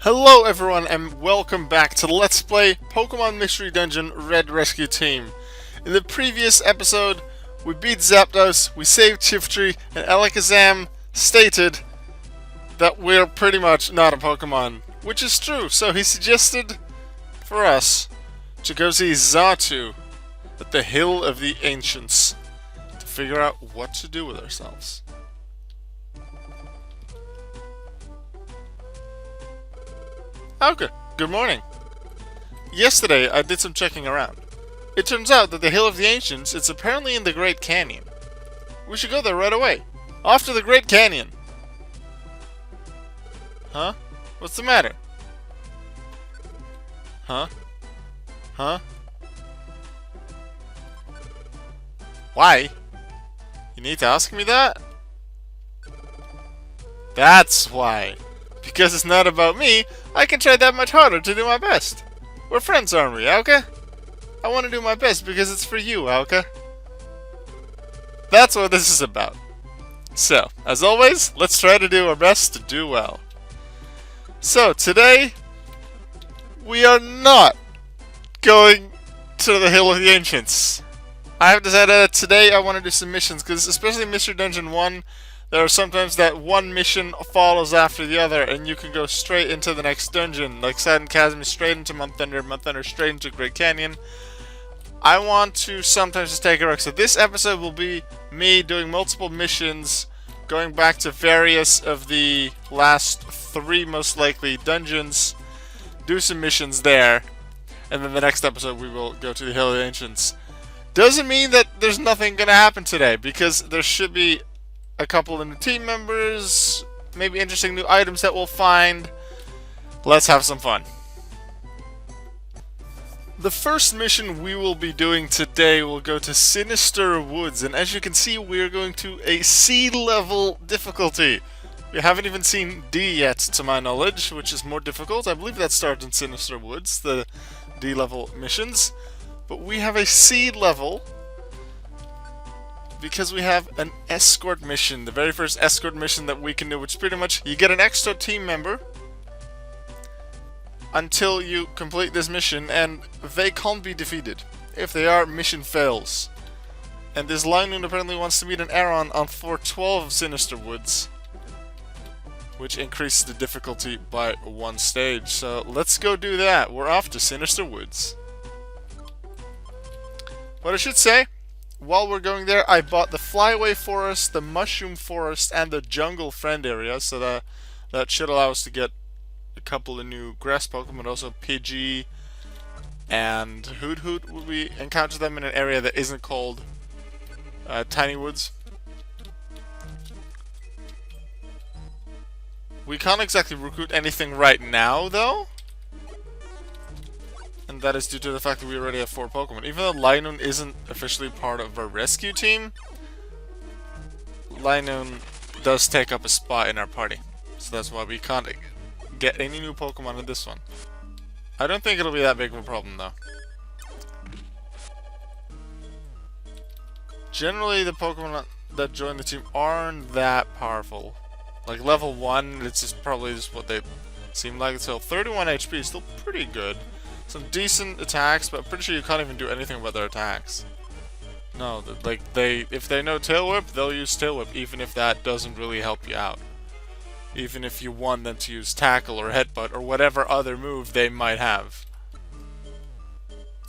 Hello everyone and welcome back to Let's Play Pokemon Mystery Dungeon Red Rescue Team. In the previous episode, we beat Zapdos, we saved Shiftry, and Alakazam stated that we're pretty much not a Pokemon, which is true, so he suggested for us to go see Xatu at the Hill of the Ancients to figure out what to do with ourselves. Okay, good morning. Yesterday, I did some checking around. It turns out that the Hill of the Ancients is apparently in the Great Canyon. We should go there right away. Off to the Great Canyon! Huh? What's the matter? Huh? Huh? Why? You need to ask me that? That's why. Because it's not about me, I can try that much harder to do my best. We're friends, aren't we, Alka? I want to do my best because it's for you, Alka. That's what this is about. So, as always, let's try to do our best to do well. So, today, we are not going to the Hill of the Ancients. I have decided that today I want to do some missions, because especially Mystery Dungeon 1, there are sometimes that one mission follows after the other, and you can go straight into the next dungeon, like Satin Chasm straight into Mount Thunder, Mount Thunder straight into Great Canyon. I want to sometimes just take a risk. So this episode will be me doing multiple missions, going back to various of the last 3 most likely dungeons, do some missions there, and then the next episode we will go to the Hill of the Ancients. Doesn't mean that there's nothing gonna happen today, because there should be a couple of new team members, maybe interesting new items that we'll find. Let's have some fun. The first mission we will be doing today will go to Sinister Woods, and as you can see, we're going to a C level difficulty. We haven't even seen D yet, to my knowledge, which is more difficult. I believe that starts in Sinister Woods, the D level missions. But we have a C level because we have an escort mission, the very first escort mission that we can do, which pretty much you get an extra team member until you complete this mission, and they can't be defeated. If they are, mission fails. And this Linoon apparently wants to meet an Aron on floor 12 of Sinister Woods, which increases the difficulty by 1 stage. So let's go do that. We're off to Sinister Woods. What I should say, while we're going there, I bought the Flyway Forest, the Mushroom Forest, and the Jungle Friend area, so that should allow us to get a couple of new grass Pokemon, also Pidgey and Hoot Hoot. Will we encounter them in an area that isn't called Tiny Woods? We can't exactly recruit anything right now, though. And that is due to the fact that we already have 4 Pokemon. Even though Linoon isn't officially part of our rescue team, Linoon does take up a spot in our party. So that's why we can't get any new Pokemon in this one. I don't think it'll be that big of a problem, though. Generally, the Pokemon that join the team aren't that powerful. Like level 1, it's just probably just what they seem like. So 31 HP is still pretty good. Some decent attacks, but I'm pretty sure you can't even do anything about their attacks. No, like if they know Tail Whip, they'll use Tail Whip, even if that doesn't really help you out. Even if you want them to use Tackle or Headbutt or whatever other move they might have.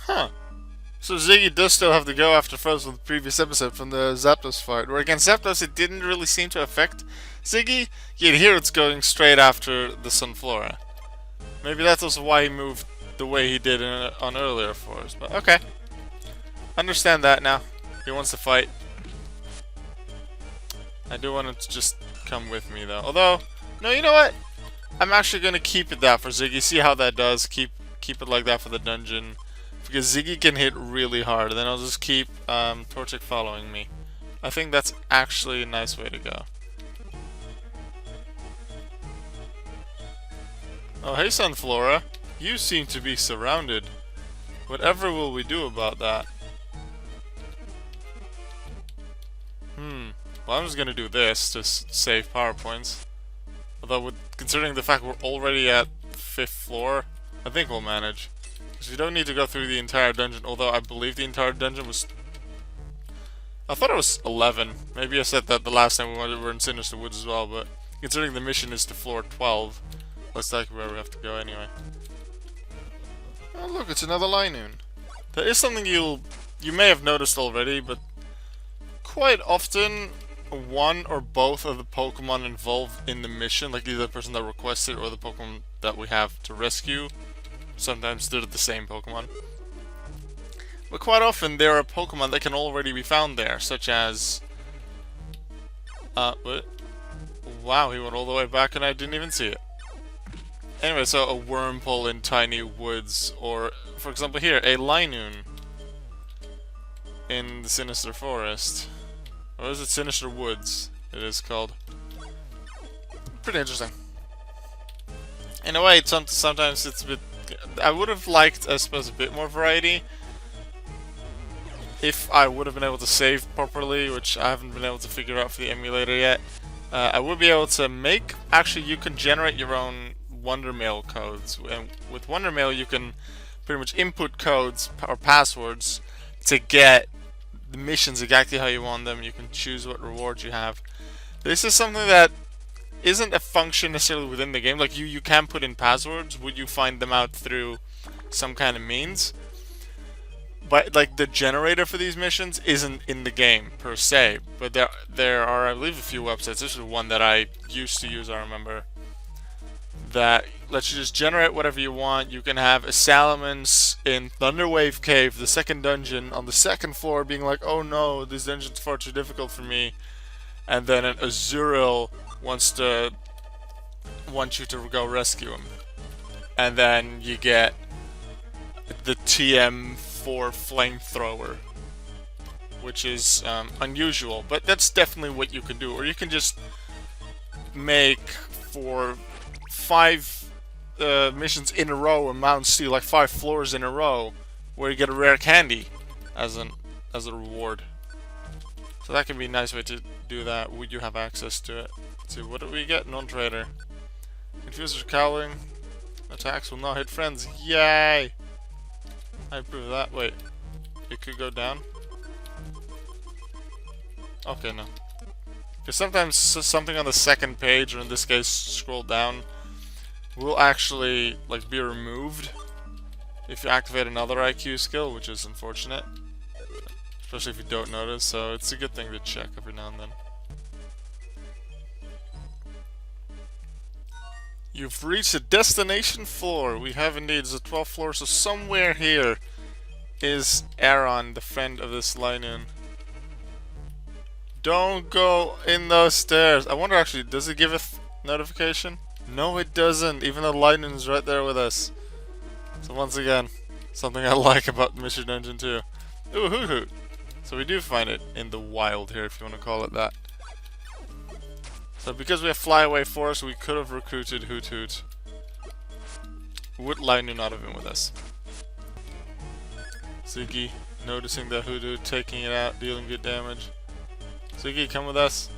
Huh. So Ziggy does still have to go after Froze from the previous episode from the Zapdos fight, where against Zapdos it didn't really seem to affect Ziggy, yet here it's going straight after the Sunflora. Maybe that's also why he moved the way he did on earlier floors, but okay. Understand that now. He wants to fight. I do want him to just come with me though. Although, no, you know what? I'm actually gonna keep it that for Ziggy. See how that does. Keep it like that for the dungeon. Because Ziggy can hit really hard, and then I'll just keep Torchic following me. I think that's actually a nice way to go. Oh, hey Sunflora. You seem to be surrounded. Whatever will we do about that? Well, I'm just gonna do this to save power points. Although, considering the fact we're already at 5th floor, I think we'll manage. Because we don't need to go through the entire dungeon, although I believe the entire dungeon was... I thought it was 11. Maybe I said that the last time we were in Sinister Woods as well, but considering the mission is to floor 12, that's likely where we have to go anyway. Oh look, it's another Linoon. There is something you may have noticed already, but quite often one or both of the Pokemon involved in the mission, like either the person that requested or the Pokemon that we have to rescue, sometimes they're the same Pokemon. But quite often there are Pokemon that can already be found there, such as... what? Wow, he went all the way back and I didn't even see it. Anyway, so a Wurmple in Tiny Woods, or, for example here, a Linoon in the Sinister Forest. Or is it Sinister Woods? It is called. Pretty interesting. In a way, sometimes it's a bit... I would have liked, I suppose, a bit more variety if I would have been able to save properly, which I haven't been able to figure out for the emulator yet. I would be able to make... Actually, you can generate your own Wondermail codes, and with Wondermail you can pretty much input codes or passwords to get the missions exactly how you want them. You can choose what rewards you have. This is something that isn't a function necessarily within the game. Like you can put in passwords. Would you find them out through some kind of means? But like the generator for these missions isn't in the game per se. But there are, I believe, a few websites. This is one that I used to use, I remember, that lets you just generate whatever you want. You can have a Salamence in Thunderwave Cave, the second dungeon, on the second floor, being like, oh no, this dungeon's far too difficult for me. And then an Azurill wants you to go rescue him. And then you get the TM4 flamethrower, which is unusual, but that's definitely what you can do. Or you can just make for 5 missions in a row and Mount Steel, like 5 floors in a row, where you get a rare candy as a reward. So that can be a nice way to do that. Would you have access to it? Let's see, what do we get? Non-trader. Confusers Cowling. Attacks will not hit friends. Yay! I approve of that. Wait. It could go down? Okay, no. Because sometimes something on the second page, or in this case, scroll down, will actually like be removed if you activate another IQ skill, which is unfortunate. Especially if you don't notice, so it's a good thing to check every now and then. You've reached the destination floor. We have indeed. It's the 12th floor, so somewhere here is Aaron, the friend of this Linoon. Don't go in those stairs. I wonder actually, does it give a notification? No, it doesn't, even though Linoon's right there with us. So once again, something I like about Mission Dungeon 2. Ooh, Hoot Hoot. So we do find it in the wild here, if you want to call it that. So because we have Flyaway Forest, we could have recruited Hoot Hoot. Would Linoon not have been with us? Ziggy, noticing that Hoot Hoot, taking it out, dealing good damage. Ziggy, come with us.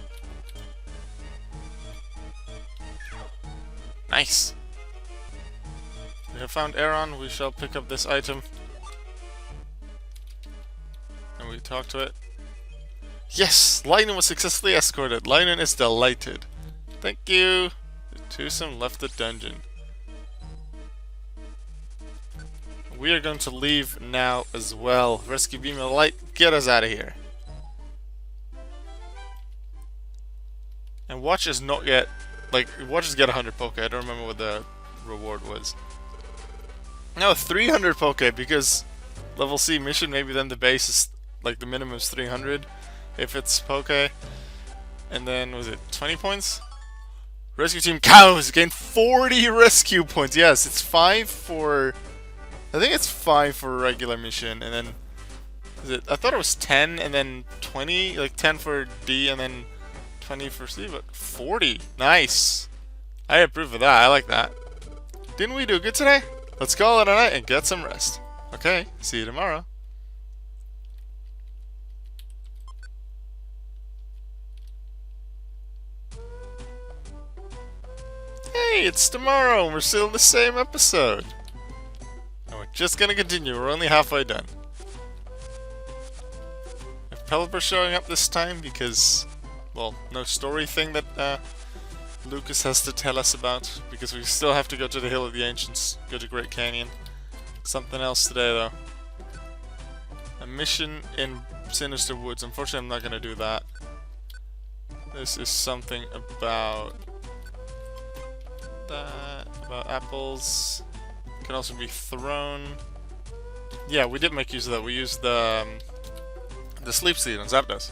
Nice! We have found Aaron. We shall pick up this item. And we talk to it. Yes! Linoon was successfully escorted. Linoon is delighted. Thank you! The twosome left the dungeon. We are going to leave now as well. Rescue Beam of Light, get us out of here. And watch us not get... Like, watch us get 100 Poke. I don't remember what the reward was. No, 300 Poke, because level C mission, maybe then the base is... Like, the minimum is 300. If it's Poke. And then, was it 20 points? Rescue Team Cows gained 40 rescue points. Yes, it's 5 for... I think it's 5 for a regular mission, and then... Is it? I thought it was 10, and then 20? Like 10 for D, and then 20 for C, but 40. Nice. I approve of that. I like that. Didn't we do good today? Let's call it a night and get some rest. Okay, see you tomorrow. Hey, hey, it's tomorrow and we're still in the same episode. And we're just gonna continue, we're only halfway done. If Pelipper showing up this time because, well, no story thing that Lucas has to tell us about, because we still have to go to the Hill of the Ancients, go to Great Canyon. Something else today though. A mission in Sinister Woods. Unfortunately, I'm not gonna do that. This is something about that, about apples. Can also be thrown. Yeah, we did make use of that. We used the sleep seed on Zapdos.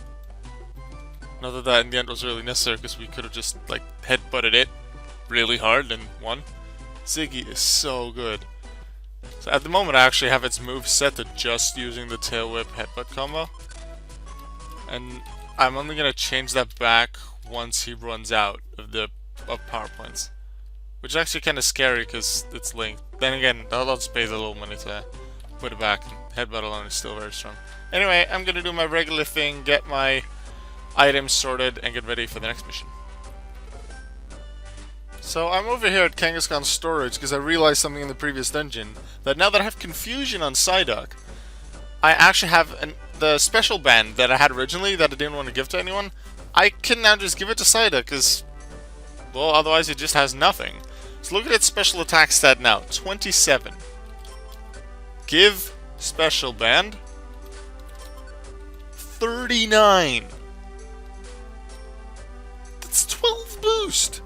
Not that in the end was really necessary, because we could have just like headbutted it really hard and won. Ziggy is so good. So at the moment I actually have its move set to just using the Tail Whip Headbutt combo. And I'm only going to change that back once he runs out of power points. Which is actually kind of scary because it's linked. Then again, I'll just pay the little money to put it back. Headbutt alone is still very strong. Anyway, I'm going to do my regular thing, get my items sorted, and get ready for the next mission. So I'm over here at Kangaskhan's storage because I realized something in the previous dungeon. That now that I have Confusion on Psyduck, I actually have the special band that I had originally that I didn't want to give to anyone. I can now just give it to Psyduck because, well, otherwise it just has nothing. So look at its special attack stat now, 27. Give special band 39. That's 12 boost.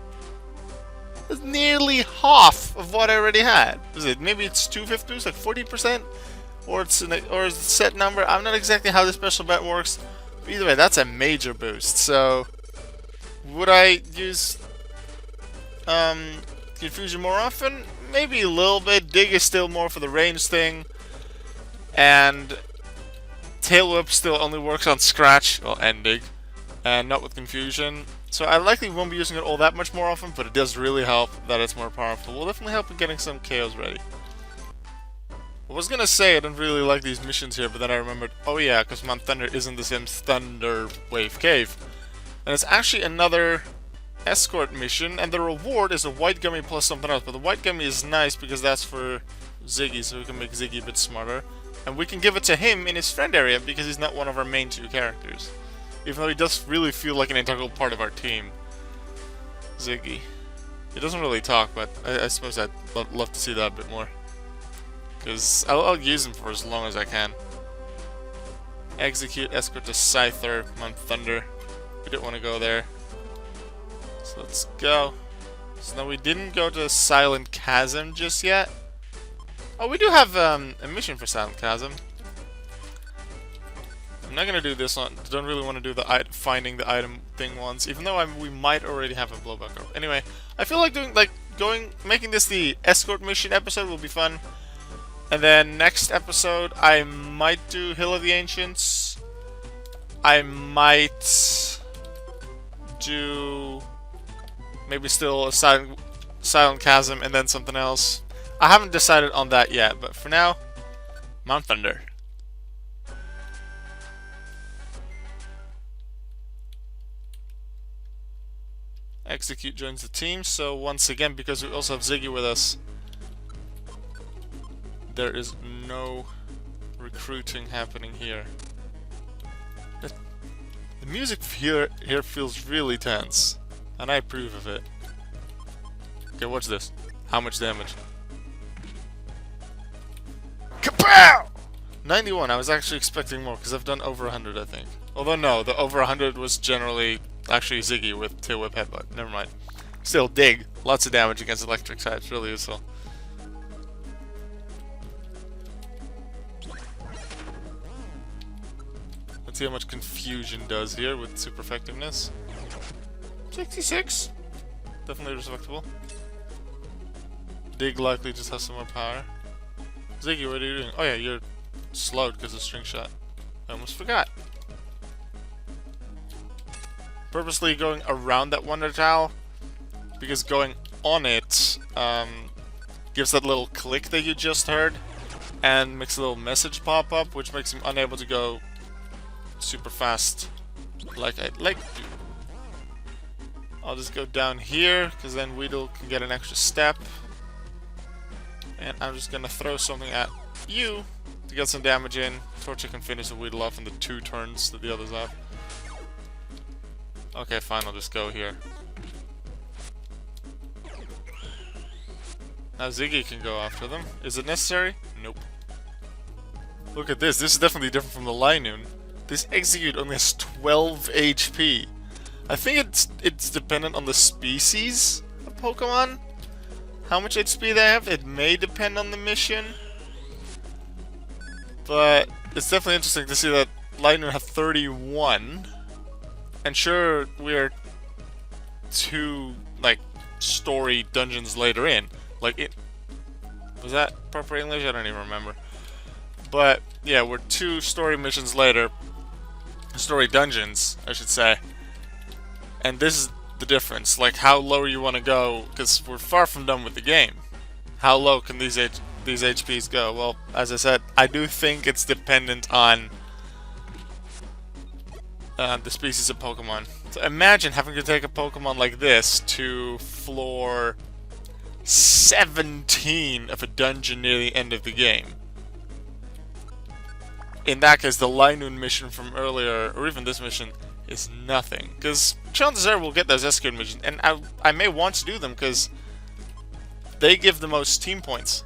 That's nearly half of what I already had. Is it? Maybe it's 2/5 boost, like 40%, or it's a set number. I'm not exactly how the special bet works. But either way, that's a major boost. So, would I use Confusion more often? Maybe a little bit. Dig is still more for the range thing, and Tail Whip still only works on Scratch, well, and Dig, and not with Confusion. So I likely won't be using it all that much more often, but it does really help that it's more powerful. Will definitely help in getting some KOs ready. I was gonna say I don't really like these missions here, but then I remembered, oh yeah, because Mount Thunder isn't the same Thunder Wave Cave. And it's actually another escort mission, and the reward is a white gummy plus something else. But the white gummy is nice because that's for Ziggy, so we can make Ziggy a bit smarter. And we can give it to him in his friend area because he's not one of our main two characters. Even though he does really feel like an integral part of our team. Ziggy. He doesn't really talk, but I suppose I'd love to see that a bit more. Because I'll use him for as long as I can. Execute, escort to Scyther, Mount Thunder. We didn't want to go there. So let's go. So now we didn't go to Silent Chasm just yet. Oh, we do have a mission for Silent Chasm. I'm not gonna do this one. Don't really want to do the finding the item thing once, even though we might already have a blowback rope. Anyway, I feel like making this the escort mission episode will be fun. And then next episode, I might do Hill of the Ancients. I might do maybe still a Silent Chasm and then something else. I haven't decided on that yet, but for now, Mount Thunder. Execute joins the team, so once again, because we also have Ziggy with us, there is no recruiting happening here. The music here feels really tense, and I approve of it. Okay, watch this. How much damage? Kapow! 91, I was actually expecting more, because I've done over 100, I think. Although no, the over 100 was generally actually Ziggy with Tail Whip Headbutt. Never mind. Still, Dig. Lots of damage against electric types. Really useful. Let's see how much Confusion does here with super effectiveness. 66. Definitely respectable. Dig likely just has some more power. Ziggy, what are you doing? Oh yeah, you're slowed because of String Shot. I almost forgot. Purposely going around that Wonder Towel, because going on it gives that little click that you just heard, and makes a little message pop up, which makes him unable to go super fast like I'd like to. I'll just go down here, because then Weedle can get an extra step. And I'm just gonna throw something at you to get some damage in. Torchic can finish the Weedle off in the 2 turns that the others have. Okay, fine, I'll just go here. Now Ziggy can go after them. Is it necessary? Nope. Look at this. This is definitely different from the Linoon. This Execute only has 12 HP. I think it's dependent on the species of Pokemon. How much HP they have. It may depend on the mission. But it's definitely interesting to see that Linoon have 31. And sure, we're 2, like, story dungeons later in. Like, it... Was that proper English? I don't even remember. But, yeah, we're 2 story missions later. Story dungeons, I should say. And this is the difference. Like, how low you want to go, because we're far from done with the game. How low can these HPs go? Well, as I said, I do think it's dependent on the species of Pokemon. So imagine having to take a Pokemon like this to floor 17 of a dungeon near the end of the game. In that case, the Linoon mission from earlier, or even this mission, is nothing. Because chances are we'll get those Escort missions, and I may want to do them because they give the most team points.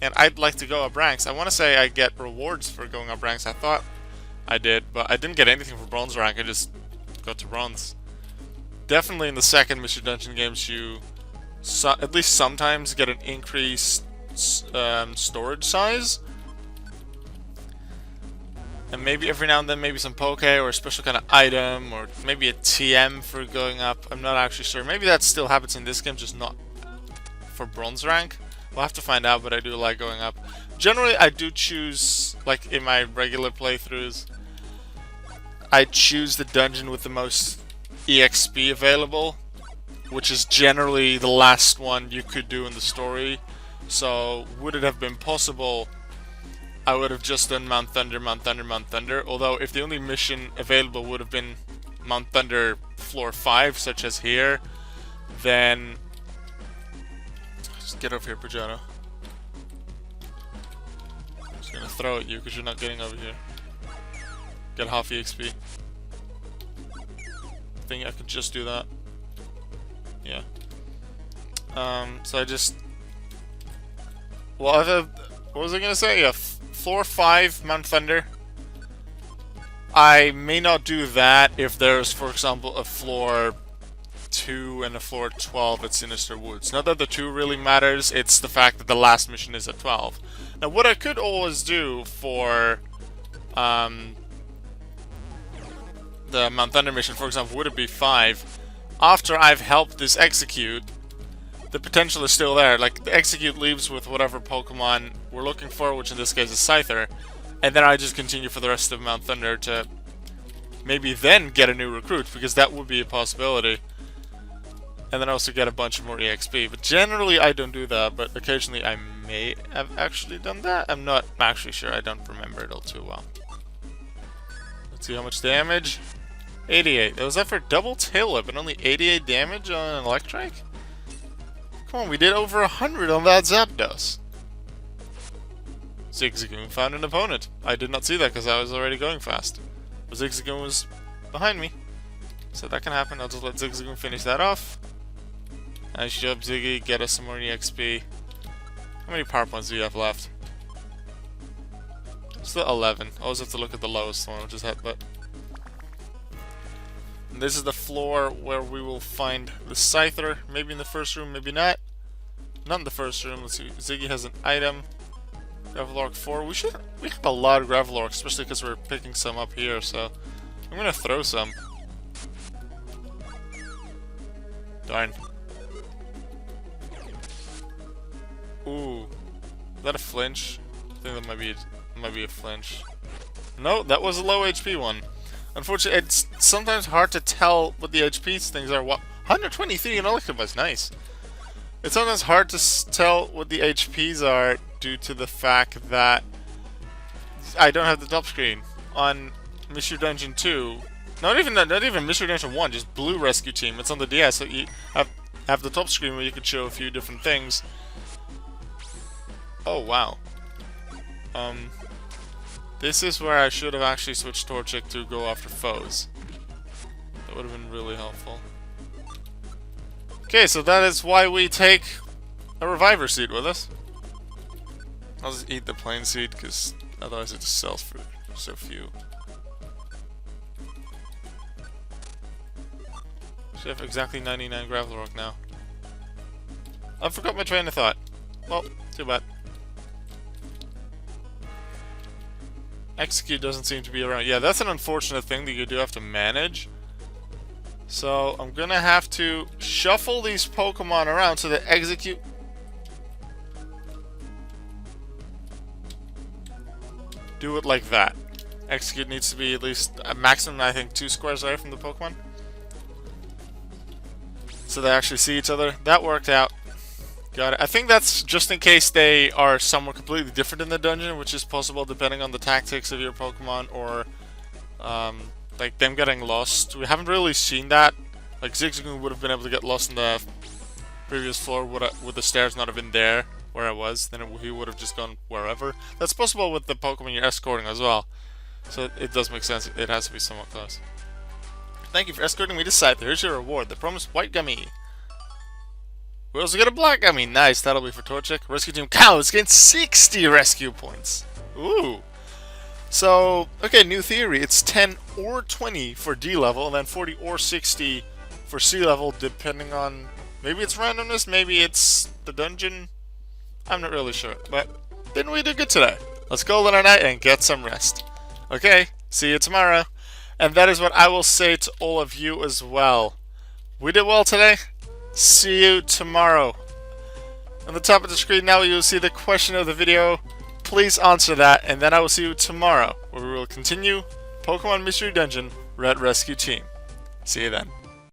And I'd like to go up ranks. I want to say I get rewards for going up ranks. I thought I did, but I didn't get anything for bronze rank. I just got to bronze. Definitely in the second Mystery Dungeon games, you at least sometimes get an increased storage size. And maybe every now and then, maybe some Poke or a special kind of item, or maybe a TM for going up. I'm not actually sure. Maybe that still happens in this game, just not for bronze rank. We'll have to find out, but I do like going up. Generally, I do choose, like in my regular playthroughs, I choose the dungeon with the most EXP available, which is generally the last one you could do in the story. So, would it have been possible, I would have just done Mount Thunder, Mount Thunder, Mount Thunder. Although, if the only mission available would have been Mount Thunder Floor 5, such as here, then... Just get over here, Pajano. I'm just gonna throw at you because you're not getting over here. Get half EXP. I think I could just do that. Yeah. So I just... Well, what was I gonna say? Yeah, Floor 5, Mount Thunder. I may not do that if there's, for example, a Floor 2 and a Floor 12 at Sinister Woods. Not that the 2 really matters, it's the fact that the last mission is at 12. Now, what I could always do for the Mount Thunder mission, for example, would it be 5? After I've helped this Execute, the potential is still there. Like, the Execute leaves with whatever Pokemon we're looking for, which in this case is Scyther, and then I just continue for the rest of Mount Thunder to maybe then get a new recruit, because that would be a possibility. And then also get a bunch more EXP. But generally I don't do that, but occasionally I may have actually done that. I'm not actually sure, I don't remember it all too well. Let's see how much damage. 88. Was that for double tail whip and only 88 damage on an Electrike? Come on, we did over 100 on that Zapdos. Zigzagoon found an opponent. I did not see that because I was already going fast. But Zigzagoon was behind me. So that can happen. I'll just let Zigzagoon finish that off. Nice job, Ziggy. Get us some more EXP. How many power points do you have left? Still 11. I always have to look at the lowest one, which is Headbutt. And this is the floor where we will find the Scyther. Maybe in the first room, maybe not. Not in the first room. Let's see. Ziggy has an item. Gravelark 4. We have a lot of Gravelarks, especially because we're picking some up here, so I'm gonna throw some. Darn. Ooh. Is that a flinch? I think that might be a flinch. No, that was a low HP one. Unfortunately, it's sometimes hard to tell what the HP things are. What 123 in Electabuzz, nice. It's sometimes hard to tell what the HPs are due to the fact that I don't have the top screen. On Mystery Dungeon 2, Not even Mystery Dungeon 1, just Blue Rescue Team. It's on the DS, so you have the top screen where you could show a few different things. Oh, wow. This is where I should have actually switched Torchic to go after foes. That would have been really helpful. Okay, so that is why we take a Reviver Seed with us. I'll just eat the plain seed, because otherwise it just sells for so few. Should have exactly 99 Gravel Rock now. I forgot my train of thought. Well, too bad. Execute doesn't seem to be around. Yeah, that's an unfortunate thing that you do have to manage. So, I'm gonna have to shuffle these Pokemon around so that Execute... Do it like that. Execute needs to be at least a maximum, I think, 2 squares away from the Pokemon. So they actually see each other. That worked out. Got it. I think that's just in case they are somewhere completely different in the dungeon, which is possible depending on the tactics of your Pokemon, or like them getting lost. We haven't really seen that. Like Zigzagoon would have been able to get lost in the previous floor would the stairs not have been there where I was, then he would have just gone wherever. That's possible with the Pokemon you're escorting as well. So it does make sense. It has to be somewhat close. Thank you for escorting me to site. Here's your reward, the promised white gummy. We also get a black gummy. Nice, that'll be for Torchic. Rescue Team Cows gain 60 rescue points. Ooh. So, okay, new theory. It's 10 or 20 for D level, and then 40 or 60 for C level, depending on... Maybe it's randomness, maybe it's the dungeon. I'm not really sure, but didn't we do good today? Let's go in our night and get some rest. Okay, see you tomorrow. And that is what I will say to all of you as well. We did well today. See you tomorrow. On the top of the screen now you will see the question of the video. Please answer that, and then I will see you tomorrow, where we will continue Pokemon Mystery Dungeon Red Rescue Team. See you then.